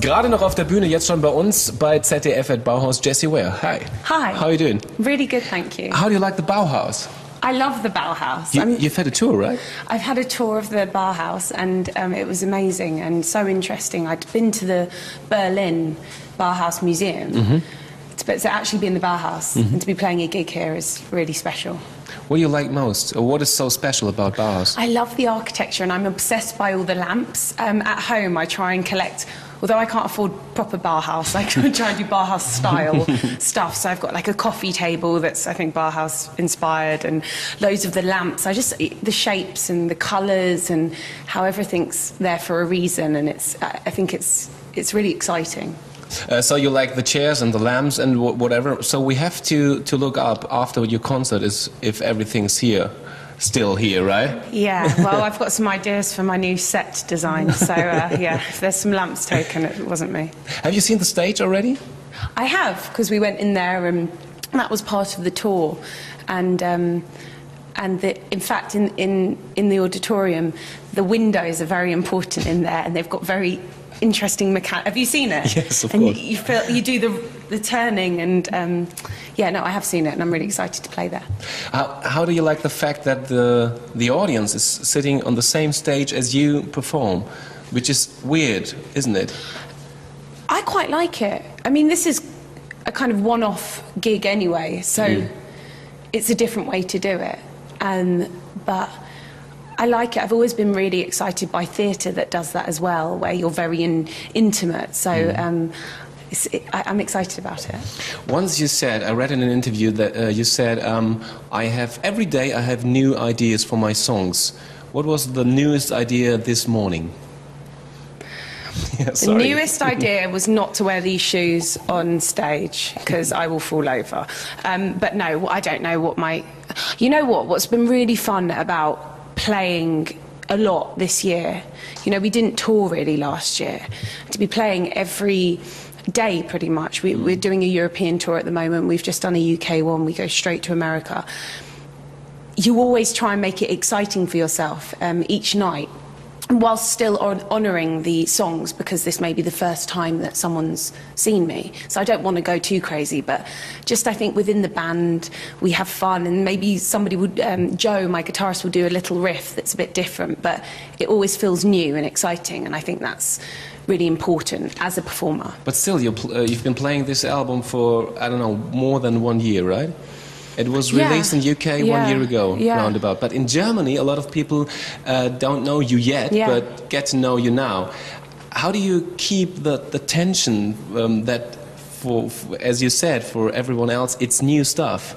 Gerade noch auf der Bühne, jetzt schon bei uns bei ZDF at Bauhaus, Jessie Ware. Hi. Hi. How are you doing? Really good, thank you. How do you like the Bauhaus? I love the Bauhaus. You've had a tour, right? I've had a tour of the Bauhaus, and it was amazing and so interesting. I'd been to the Berlin Bauhaus Museum, but to actually be in the Bauhaus and to be playing a gig here is really special. What do you like most? Or what is so special about Bauhaus? I love the architecture, and I'm obsessed by all the lamps. At home, I try and collect. Although I can't afford proper Bauhaus, I try and do Bauhaus style stuff. So I've got like a coffee table that's, I think, Bauhaus inspired, and loads of the lamps. The shapes and the colours and how everything's there for a reason, and I think it's really exciting. So you like the chairs and the lamps and whatever. So we have to look up after your concert is if everything's here. Still here, right? Yeah, well, I've got some ideas for my new set design, so yeah, if there's some lamps taken, it wasn't me. Have you seen the stage already? I have, because we went in there and that was part of the tour, and in fact, in the auditorium, the windows are very important in there, and they've got very interesting mechanics. Have you seen it? Yes, of course. And you do the turning, and yeah, no, I have seen it, and I'm really excited to play there. How do you like the fact that the audience is sitting on the same stage as you perform, which is weird, isn't it? I quite like it. I mean, this is a kind of one-off gig anyway, so it's a different way to do it, but I like it. I've always been really excited by theatre that does that as well, where you're very intimate. So I'm excited about it. Once you said, I read in an interview that you said, every day I have new ideas for my songs. What was the newest idea this morning? The newest idea was not to wear these shoes on stage, because I will fall over. But no, I don't know what my... You know what? What's been really fun about playing a lot this year, you know, we didn't tour really last year, to be playing every day pretty much. We're doing a European tour at the moment. We've just done a UK one. We go straight to America. You always try and make it exciting for yourself each night, whilst still honouring the songs, because this may be the first time that someone's seen me. So I don't want to go too crazy, but just I think within the band we have fun, and maybe somebody would, Joe, my guitarist, will do a little riff that's a bit different, but it always feels new and exciting, and I think that's really important as a performer. But still, you've been playing this album for, I don't know, more than 1 year, right? It was released in UK 1 year ago, roundabout. But in Germany, a lot of people don't know you yet, but get to know you now. How do you keep the tension that, as you said, for everyone else, it's new stuff?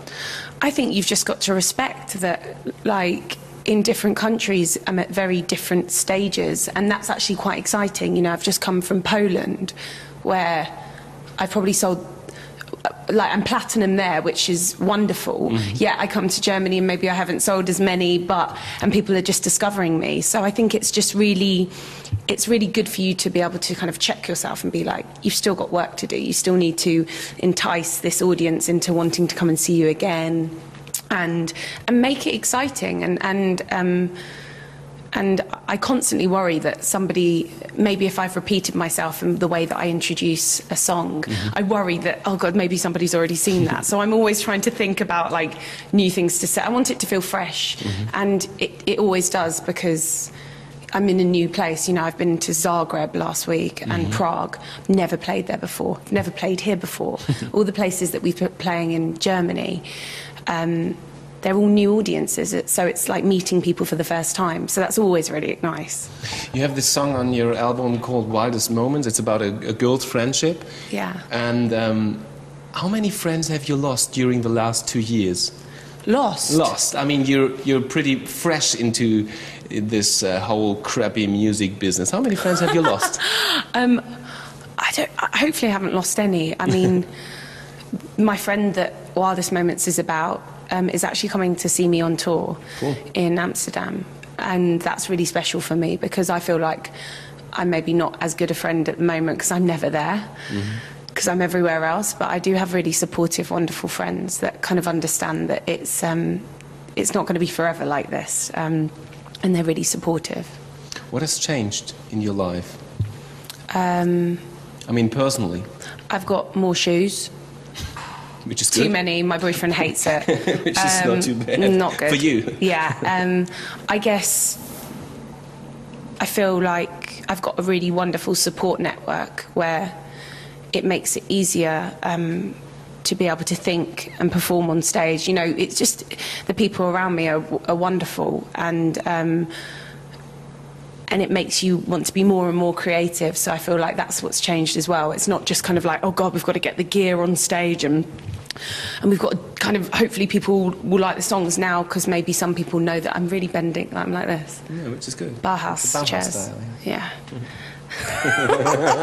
I think you've just got to respect that, like, in different countries, I'm at very different stages, and that's actually quite exciting. You know, I've just come from Poland, where I've probably sold... I'm platinum there, which is wonderful. Yeah, I come to Germany and maybe I haven't sold as many, and people are just discovering me. So I think it's just really good for you to be able to kind of check yourself and be like, you've still got work to do. You still need to entice this audience into wanting to come and see you again, and make it exciting. And I constantly worry that somebody, maybe if I've repeated myself in the way that I introduce a song, I worry that, oh God, maybe somebody's already seen that. So I'm always trying to think about like new things to say. I want it to feel fresh, and it always does, because I'm in a new place. You know, I've been to Zagreb last week and Prague. Never played there before. Never played here before. All the places that we've been playing in Germany, they're all new audiences, so it's like meeting people for the first time. So that's always really nice. You have this song on your album called Wildest Moments. It's about a girl's friendship. Yeah. And how many friends have you lost during the last 2 years? Lost. I mean, you're pretty fresh into this whole crappy music business. How many friends have you lost? Hopefully I haven't lost any. I mean, my friend that Wildest Moments is about is actually coming to see me on tour in Amsterdam, and that's really special for me, because I feel like I'm maybe not as good a friend at the moment because I'm never there, because I'm everywhere else, but I do have really supportive, wonderful friends that kind of understand that it's not going to be forever like this, and they're really supportive. What has changed in your life? I mean, personally. I've got more shoes. Which is good. Too many. My boyfriend hates it. Which is not too bad. Not good. For you. Yeah. I guess I feel like I've got a really wonderful support network where it makes it easier to be able to think and perform on stage. You know, it's just the people around me are wonderful, and it makes you want to be more and more creative. So I feel like that's what's changed as well. It's not just kind of like, oh God, we've got to get the gear on stage and we've got to kind of, hopefully people will like the songs now, because maybe some people know that I'm really bending, I'm like this. Yeah, which is good. Bauhaus chairs. Style, yeah.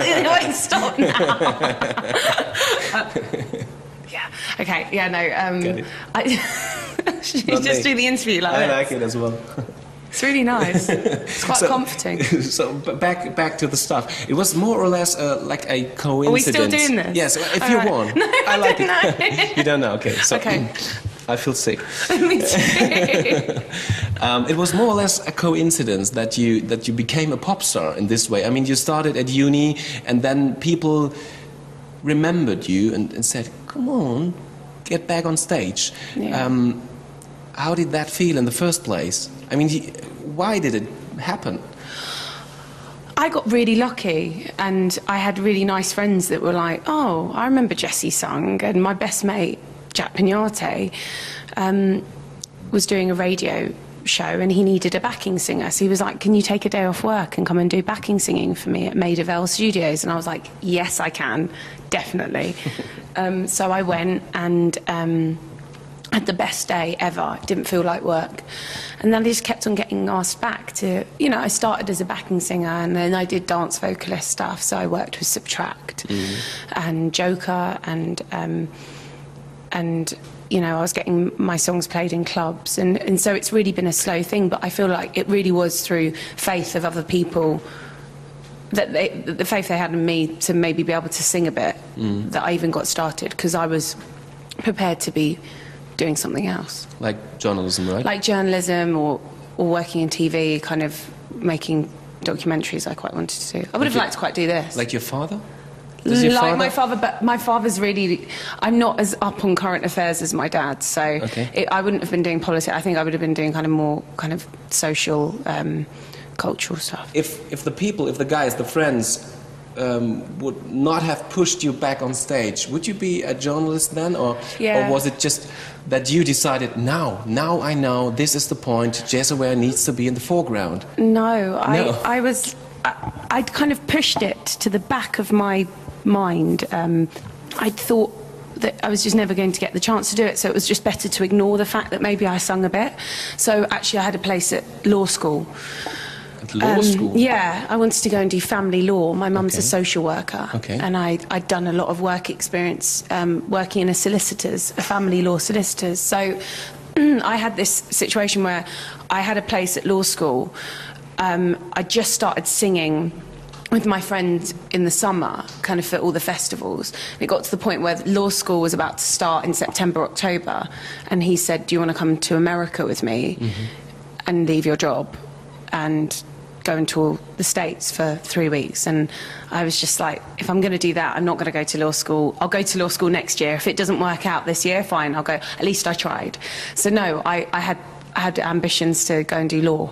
It won't stop now. Yeah. Okay. Yeah. No. Should you just do the interview like I this? like it as well. It's really nice. It's quite comforting. So back to the stuff. It was more or less like a coincidence. Are we still doing this? Yes, if you want. No, I like it. know. You don't know. Okay. So okay. I feel sick. Me too. It was more or less a coincidence that you became a pop star in this way. I mean, you started at uni, and then people remembered you and said, "Come on, get back on stage." Yeah. How did that feel in the first place? I mean, why did it happen? I got really lucky, and I had really nice friends that were like, "Oh, I remember Jessie sung," and my best mate, Jack Pignate, was doing a radio show, and he needed a backing singer. So he was like, "Can you take a day off work and come and do backing singing for me at Maid of Vale Studios?" And I was like, "Yes, I can, definitely." So I went and had the best day ever. It didn't feel like work. And then I just kept on getting asked back to, you know, I started as a backing singer, and then I did dance vocalist stuff. So I worked with Subtract and Joker, and you know, I was getting my songs played in clubs, and so it's really been a slow thing, but I feel like it really was through faith of other people, that the faith they had in me to maybe be able to sing a bit, that I even got started, because I was prepared to be doing something else. Like journalism, right? Like journalism, or working in TV, kind of making documentaries I quite wanted to do. I would have liked to quite do this. Like your father? Like my father, but my father's really... I'm not as up on current affairs as my dad, so I wouldn't have been doing politics. I think I would have been doing kind of more kind of social, cultural stuff. If the people, if the guys, the friends... would not have pushed you back on stage, would you be a journalist then, or was it just that you decided, now I know this is the point, Jessie Ware needs to be in the foreground? No, I'd kind of pushed it to the back of my mind. I thought that I was just never going to get the chance to do it, so it was just better to ignore the fact that maybe I sung a bit. So actually I had a place at law school. Law school? Yeah, I wanted to go and do family law. My mum's a social worker, and I'd done a lot of work experience working in a family law solicitors. So I had this situation where I had a place at law school. I just started singing with my friend in the summer, kind of for all the festivals. It got to the point where law school was about to start in September, October, and he said, "Do you want to come to America with me and leave your job and go and tour the States for 3 weeks?" And I was just like, if I'm going to do that, I'm not going to go to law school. I'll go to law school next year. If it doesn't work out this year, fine, I'll go. At least I tried. So no, I had ambitions to go and do law.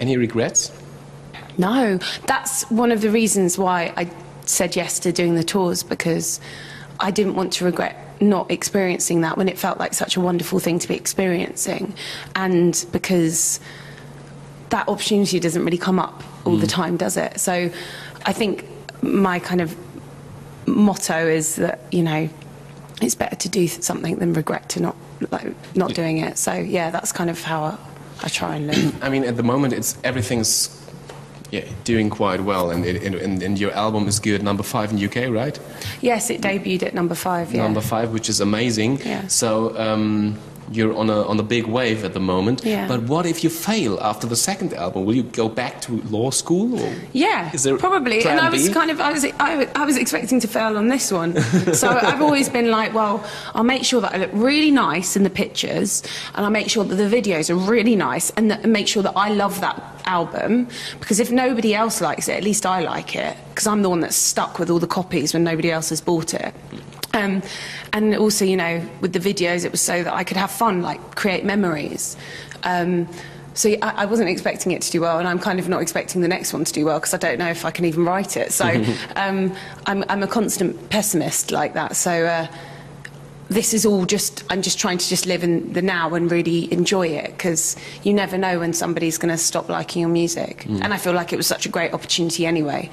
Any regrets? No, that's one of the reasons why I said yes to doing the tours, because I didn't want to regret not experiencing that when it felt like such a wonderful thing to be experiencing, and because that opportunity doesn't really come up all the time, does it? So I think my kind of motto is that, you know, it's better to do something than regret to not doing it. So yeah, that's kind of how I try and live. I mean, at the moment everything's doing quite well, and your album is good. Number 5 in UK, right? Yes, it debuted at number 5. Yeah. Number 5, which is amazing. Yeah. So you're on a big wave at the moment. Yeah. But what if you fail after the second album? Will you go back to law school? Or yeah, is there probably. Plan and I was expecting to fail on this one. So I've always been like, well, I'll make sure that I look really nice in the pictures, and I'll make sure that the videos are really nice, and make sure that I love that album, because if nobody else likes it, at least I like it, because I'm the one that's stuck with all the copies when nobody else has bought it. And also, you know, with the videos, it was so that I could have fun, like create memories. So I wasn't expecting it to do well, and I'm kind of not expecting the next one to do well, because I don't know if I can even write it. So I'm a constant pessimist like that. So this is all just, I'm just trying to just live in the now and really enjoy it, because you never know when somebody's going to stop liking your music. And I feel like it was such a great opportunity anyway.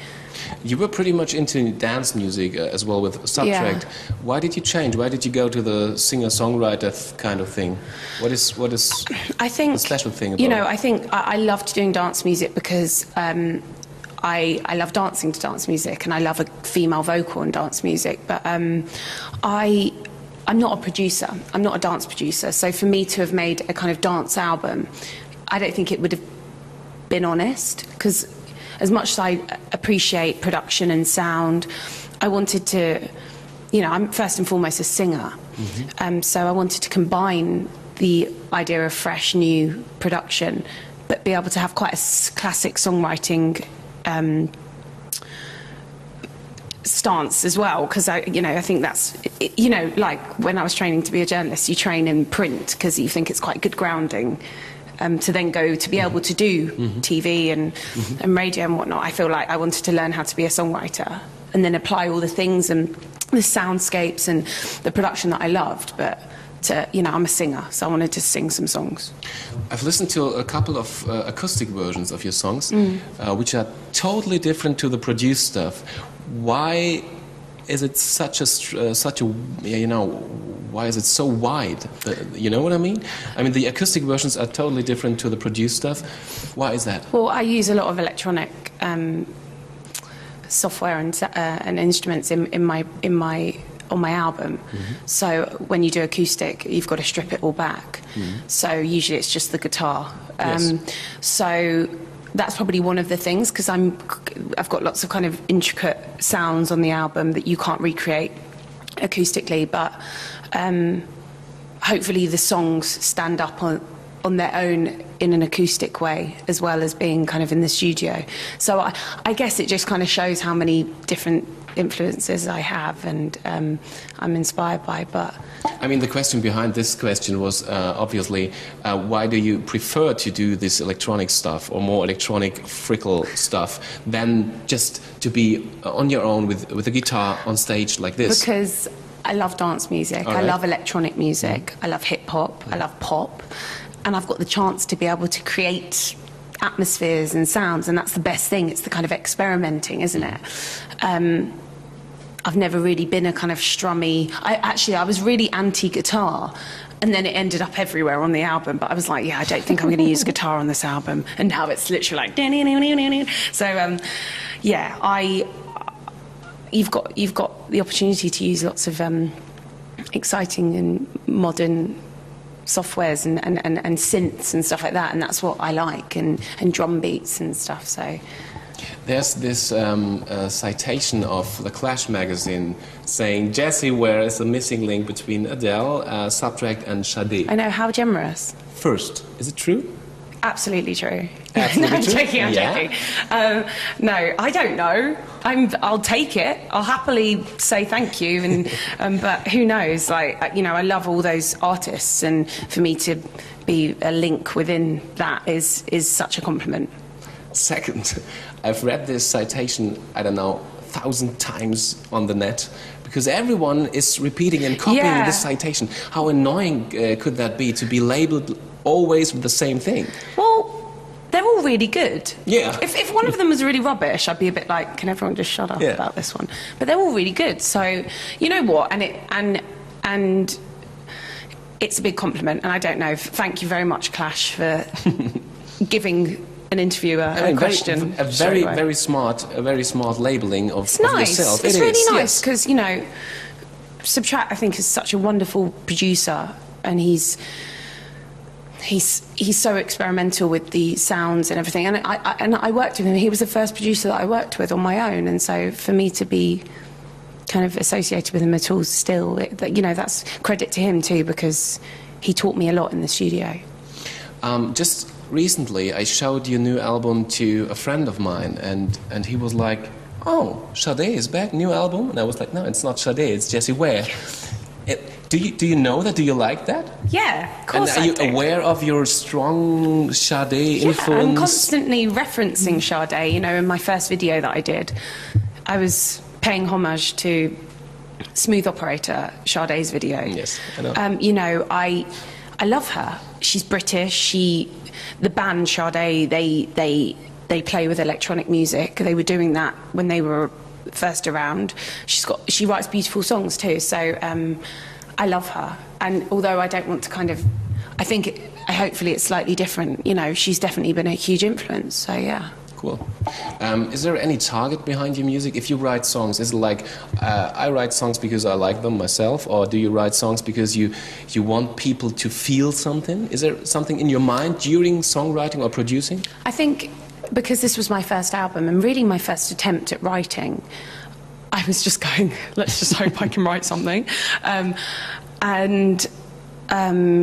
You were pretty much into dance music as well with Subtract. Yeah. Why did you change? Why did you go to the singer-songwriter kind of thing? What is I think, the special thing about you know, I think I loved doing dance music because I love dancing to dance music, and I love a female vocal in dance music. But I'm not a producer. I'm not a dance producer. So for me to have made a kind of dance album, I don't think it would have been honest, because as much as I appreciate production and sound, I wanted to, you know, I'm first and foremost a singer. So I wanted to combine the idea of fresh, new production, but be able to have quite a classic songwriting stance as well, because I think that's, you know, like when I was training to be a journalist, you train in print because you think it's quite good grounding. To then go to be able to do TV and radio and whatnot. I feel like I wanted to learn how to be a songwriter and then apply all the things and the soundscapes and the production that I loved. But you know, I'm a singer, so I wanted to sing some songs. I've listened to a couple of acoustic versions of your songs, which are totally different to the produced stuff. Why is it such a you know, why is it so wide? You know what I mean? I mean, the acoustic versions are totally different to the produced stuff. Why is that? Well, I use a lot of electronic software and instruments on my album. So when you do acoustic, you've got to strip it all back. So usually it's just the guitar. Yes. So that's probably one of the things, because I've got lots of kind of intricate sounds on the album that you can't recreate acoustically, but hopefully the songs stand up on their own in an acoustic way, as well as being kind of in the studio. So I guess it just kind of shows how many different influences I have and I'm inspired by. But I mean, the question behind this question was obviously why do you prefer to do this electronic stuff or more electronic frickle stuff than just to be on your own with a guitar on stage like this? Because I love dance music, I love electronic music, I love hip hop, I love pop, and I've got the chance to be able to create atmospheres and sounds, and that's the best thing. It's the kind of experimenting, isn't it? I've never really been a kind of strummy. I was really anti-guitar, and then it ended up everywhere on the album. But I was like, yeah, I don't think I'm going to use guitar on this album. And now it's literally like. So yeah, you've got the opportunity to use lots of exciting and modern softwares and synths and stuff like that, and that's what I like, and drum beats and stuff. So there's this citation of the Clash magazine saying Jessie Ware is the missing link between Adele, Subtract and Sade. I know, how generous. First, is it true? Absolutely true. Absolutely I'm true? joking, I'm joking. No, I don't know. I'll take it. I'll happily say thank you, and but who knows? Like, you know, I love all those artists, and for me to be a link within that is such a compliment. Second, I've read this citation, I don't know, 1,000 times on the net, because everyone is repeating and copying this citation. How annoying could that be, to be labeled always with the same thing? Well, they're all really good. Yeah. If one of them was really rubbish, I'd be a bit like, can everyone just shut up about this one? But they're all really good. So, you know what? And it's a big compliment. And I don't know. Thank you very much, Clash, for giving an interviewer a question. A very smart labeling of yourself. It's really nice, because you know, Subtract, I think, is such a wonderful producer, and he's so experimental with the sounds and everything. And I worked with him. He was the first producer that I worked with on my own, and so for me to be kind of associated with him at all still, you know, that's credit to him too, because he taught me a lot in the studio. Just recently I showed your new album to a friend of mine, and he was like, "Oh, Sade is back, new album?" And I was like, "No, it's not Sade, it's Jessie Ware." Do you know that? Do you like that? Yeah, of course. And are you aware of your strong Sade influence? Yeah, I'm constantly referencing Sade. You know, in my first video that I did, I was paying homage to Smooth Operator, Sade's video. Yes, I know. You know, I love her. She's British. The band Sade, they play with electronic music. They were doing that when they were first around. She writes beautiful songs too. So I love her. And although I don't want to kind of, hopefully it's slightly different. You know, she's definitely been a huge influence. So yeah. Cool. Is there any target behind your music? If you write songs, is it like I write songs because I like them myself, or do you write songs because you want people to feel something? Is there something in your mind during songwriting or producing? I think because this was my first album and really my first attempt at writing, I was just going, let's just hope I can write something.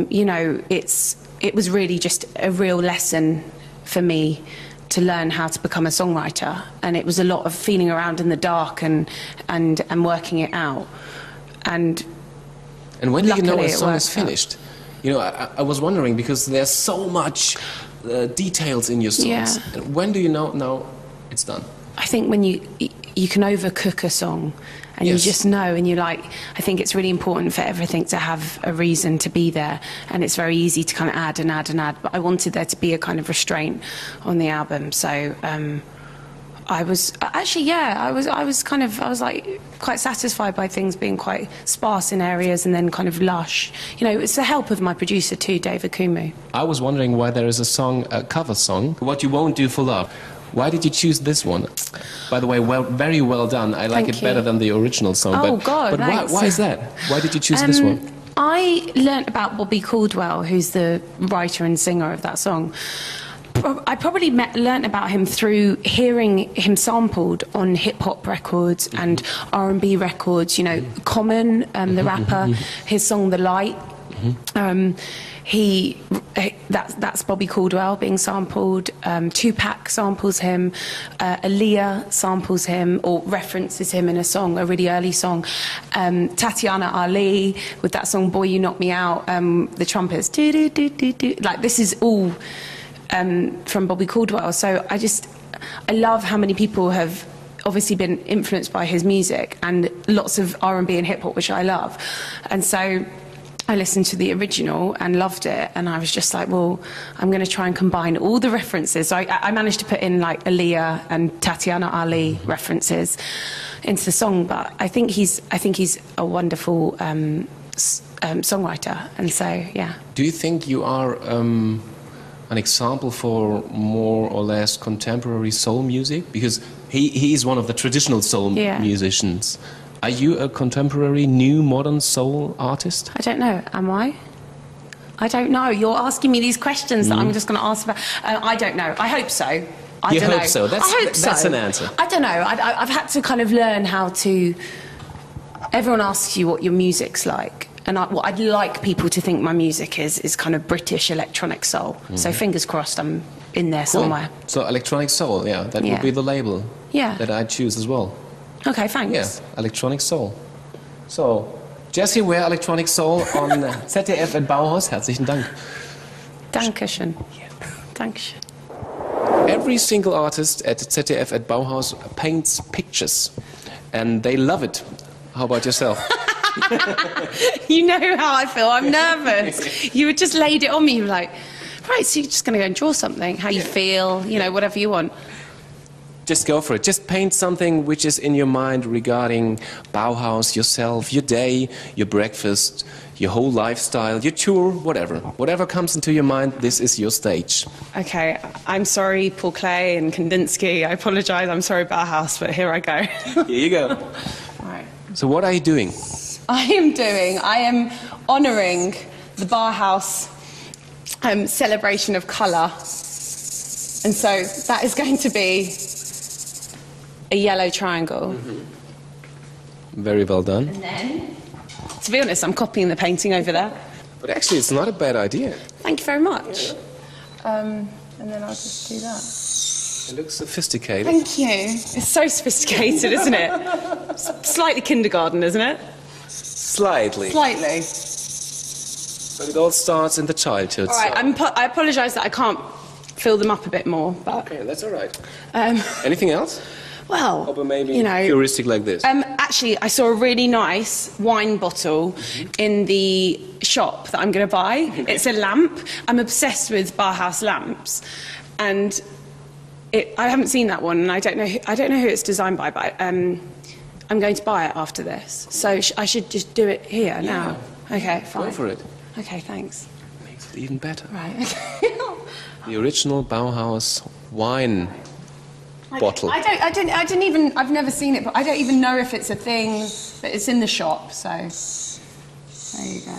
You know, it was really just a real lesson for me to learn how to become a songwriter, and it was a lot of feeling around in the dark and working it out. And when do you know a song is finished? You know, I was wondering, because there's so much details in your songs. Yeah. And when do you know now it's done? I think when you can overcook a song, and yes. you just know, and I think it's really important for everything to have a reason to be there, and it's very easy to kind of add and add and add, but I wanted there to be a kind of restraint on the album. So I was like quite satisfied by things being quite sparse in areas and then kind of lush. You know, it's the help of my producer too, David Kumu. I was wondering why there is a cover song, What You Won't Do for Love. Why did you choose this one? By the way, very well done. I like it better than the original song. Oh, God, but why is that? Why did you choose this one? I learnt about Bobby Caldwell, who's the writer and singer of that song. I probably learnt about him through hearing him sampled on hip-hop records and R&B records. You know, Common, the rapper, his song The Light. That's Bobby Caldwell being sampled. Tupac samples him. Aaliyah samples him or references him in a song, a really early song. Tatiana Ali with that song "Boy You Knock Me Out." The trumpets, do do do do do. Like, this is all from Bobby Caldwell. So I love how many people have obviously been influenced by his music, and lots of R&B and hip hop, which I love. And so I listened to the original and loved it, and I was just like, well, I'm going to try and combine all the references. So I managed to put in like Aaliyah and Tatiana Ali references into the song, but I think he's a wonderful songwriter, and so yeah. Do you think you are an example for more or less contemporary soul music? Because he is one of the traditional soul musicians. Are you a contemporary, new, modern soul artist? I don't know. Am I? I don't know. You're asking me these questions that I'm just going to answer about. I don't know. I hope so. I don't know. So. That's an answer. I don't know. I've had to kind of learn how to... Everyone asks you what your music's like. And what I'd like people to think my music is kind of British electronic soul. So fingers crossed I'm in there somewhere. So electronic soul, that would be the label that I'd choose as well. Okay, thanks. Yeah, electronic soul. So, Jessie Ware, electronic soul on ZDF at Bauhaus. Herzlichen Dank. Dankeschön. Dankeschön. Every single artist at ZDF at Bauhaus paints pictures, and they love it. How about yourself? You know how I feel. I'm nervous. You just laid it on me. You were like, right, so you're just going to go and draw something, how you feel, you know, whatever you want. Just go for it. Just paint something which is in your mind regarding Bauhaus, yourself, your day, your breakfast, your whole lifestyle, your tour, whatever. Whatever comes into your mind, this is your stage. Okay, I'm sorry, Paul Klee and Kandinsky. I apologize. I'm sorry, Bauhaus, but here I go. Here you go. Right. So what are you doing? I am honouring the Bauhaus celebration of colour. And so that is going to be a yellow triangle. Very well done. And then, to be honest, I'm copying the painting over there. But actually, it's not a bad idea. Thank you very much. and then I'll just do that. It looks sophisticated. Thank you. It's so sophisticated, isn't it? Slightly kindergarten, isn't it? Slightly. Slightly. But it all starts in the childhood. All right, I apologise that I can't fill them up a bit more. But, okay, that's all right. Anything else? Well, or maybe heuristic like this. Actually, I saw a really nice wine bottle in the shop that I'm going to buy. Okay. It's a lamp. I'm obsessed with Bauhaus lamps, and I haven't seen that one, and I don't know who it's designed by, but I'm going to buy it after this. So I should just do it here now. Okay, fine. Go for it. Okay, thanks. Makes it even better. Right. Okay. The original Bauhaus wine bottle. I've never seen it, but I don't even know if it's a thing, but it's in the shop, so there you go.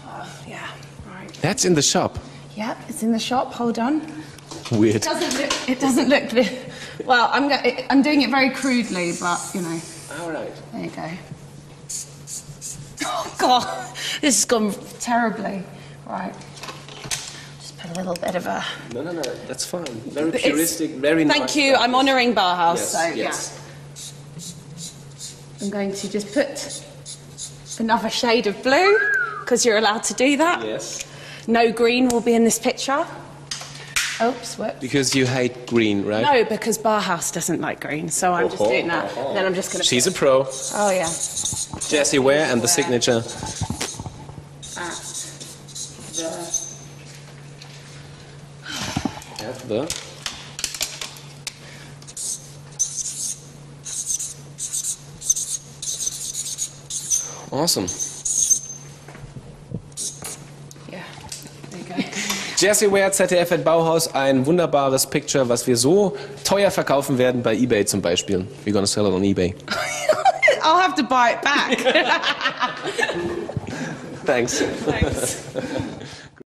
Oh, yeah, right. That's in the shop? Yeah, it's in the shop, hold on. Weird. It doesn't look well, I'm doing it very crudely, but, you know. All right. There you go. Oh, God. This has gone terribly. Right. Just put a little bit of a... No, that's fine. Very puristic, very nice. Thank you. I'm honouring Bauhaus, yes, so, yes. Yeah. I'm going to just put another shade of blue, because you're allowed to do that. Yes. No green will be in this picture. Oops, whoops. Because you hate green, right? No, because Bauhaus doesn't like green, so I'm just doing that. Then I'm just going to... She's a pro. Oh, yeah. Jessie Ware and the signature. At the... Awesome. Yeah, there you go. Jessie Ware, ZDF at Bauhaus, ein wunderbares Picture, was wir so teuer verkaufen werden bei eBay zum Beispiel. We're gonna sell it on eBay. I'll have to buy it back. Thanks. Thanks.